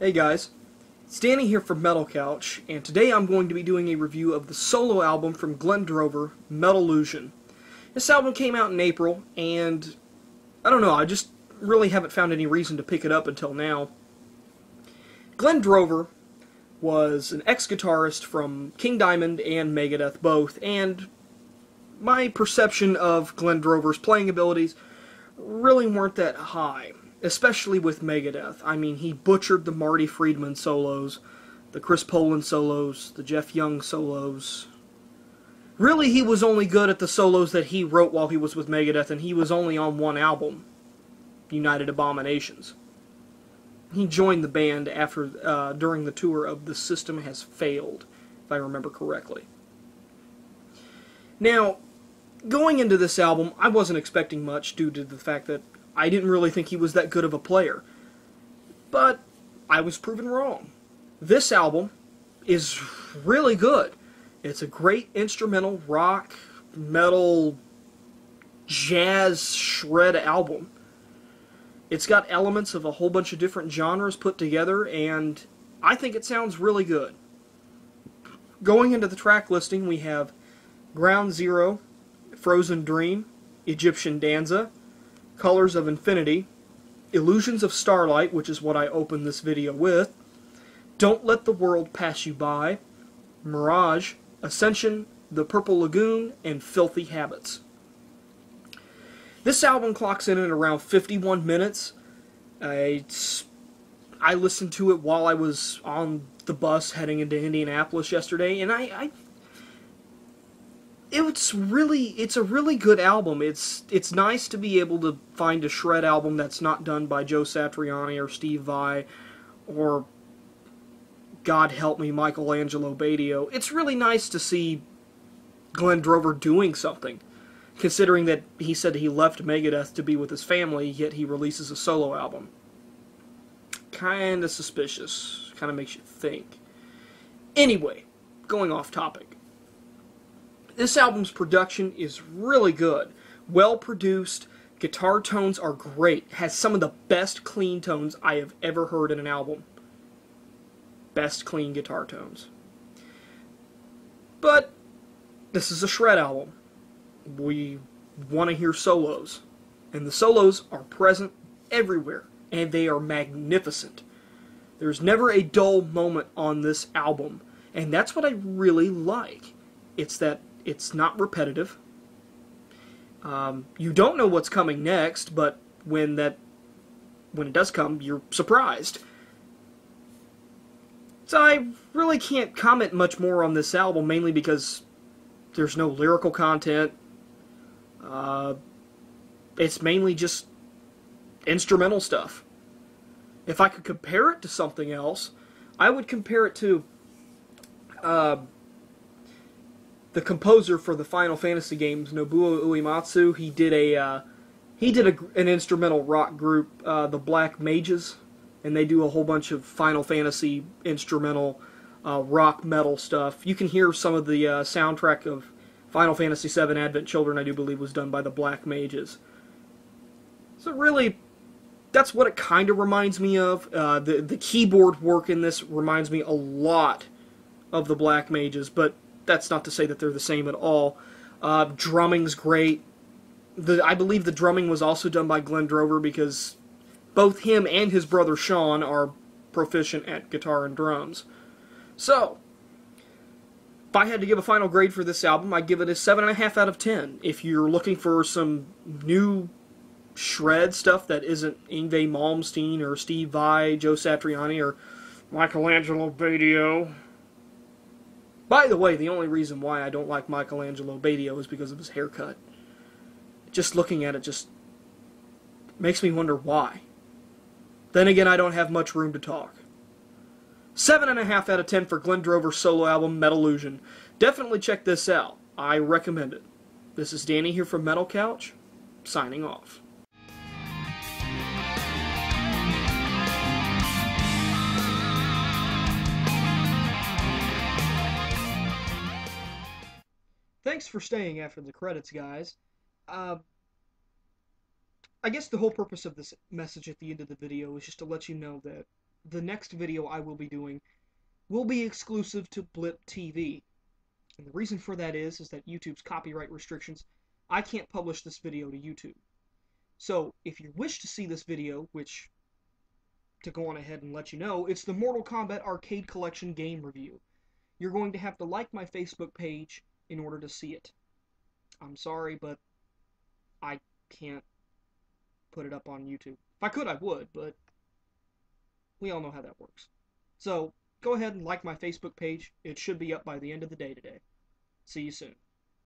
Hey guys, it's Danny here from Metal Couch, and today I'm going to be doing a review of the solo album from Glen Drover, Metalusion. This album came out in April, and I don't know, I just really haven't found any reason to pick it up until now. Glen Drover was an ex-guitarist from King Diamond and Megadeth both, and my perception of Glen Drover's playing abilities really weren't that high. Especially with Megadeth. I mean, he butchered the Marty Friedman solos, the Chris Poland solos, the Jeff Young solos. Really, he was only good at the solos that he wrote while he was with Megadeth, and he was only on one album, United Abominations. He joined the band after during the tour of The System Has Failed, if I remember correctly. Now, going into this album, I wasn't expecting much due to the fact that I didn't really think he was that good of a player. But I was proven wrong. This album is really good. It's a great instrumental, rock, metal, jazz, shred album. It's got elements of a whole bunch of different genres put together, and I think it sounds really good. Going into the track listing, we have Ground Zero, Frozen Dream, Egyptian Danza, Colors of Infinity, Illusions of Starlight, which is what I opened this video with, Don't Let the World Pass You By, Mirage, Ascension, The Purple Lagoon, and Filthy Habits. This album clocks in at around 51 minutes. I listened to it while I was on the bus heading into Indianapolis yesterday, and it's a really good album. It's nice to be able to find a shred album that's not done by Joe Satriani or Steve Vai or, God help me, Michelangelo Badio. It's really nice to see Glen Drover doing something, considering that he said he left Megadeth to be with his family, yet he releases a solo album. Kinda suspicious. Kinda makes you think. Anyway, going off topic. This album's production is really good. Well produced, guitar tones are great, has some of the best clean tones I have ever heard in an album. Best clean guitar tones. But this is a shred album. We want to hear solos. And the solos are present everywhere, and they are magnificent. There's never a dull moment on this album, and that's what I really like. It's that it's not repetitive. You don't know what's coming next, but when it does come, you're surprised. So I really can't comment much more on this album, mainly because there's no lyrical content. It's mainly just instrumental stuff. If I could compare it to something else, I would compare it to the composer for the Final Fantasy games, Nobuo Uematsu. He did an instrumental rock group, the Black Mages, and they do a whole bunch of Final Fantasy instrumental rock metal stuff. You can hear some of the soundtrack of Final Fantasy VII Advent Children, I do believe, was done by the Black Mages. So really, that's what it kind of reminds me of. The keyboard work in this reminds me a lot of the Black Mages, but that's not to say that they're the same at all. Drumming's great. I believe the drumming was also done by Glen Drover because both him and his brother Sean are proficient at guitar and drums. So, if I had to give a final grade for this album, I'd give it a 7.5 out of 10. If you're looking for some new shred stuff that isn't Yngwie Malmsteen or Steve Vai, Joe Satriani, or Michelangelo Badio. By the way, the only reason why I don't like Michelangelo Badio is because of his haircut. Just looking at it just makes me wonder why. Then again, I don't have much room to talk. 7.5 out of 10 for Glen Drover's solo album, Metalusion. Definitely check this out. I recommend it. This is Danny here from Metal Couch, signing off. Thanks for staying after the credits, guys. I guess the whole purpose of this message at the end of the video is just to let you know that the next video I will be doing will be exclusive to Blip TV. And the reason for that is that YouTube's copyright restrictions, I can't publish this video to YouTube. So, if you wish to see this video, which, to go on ahead and let you know, it's the Mortal Kombat Arcade Collection game review. You're going to have to like my Facebook page in order to see it. I'm sorry, but I can't put it up on YouTube. If I could, I would, but we all know how that works. So, go ahead and like my Facebook page. It should be up by the end of the day today. See you soon.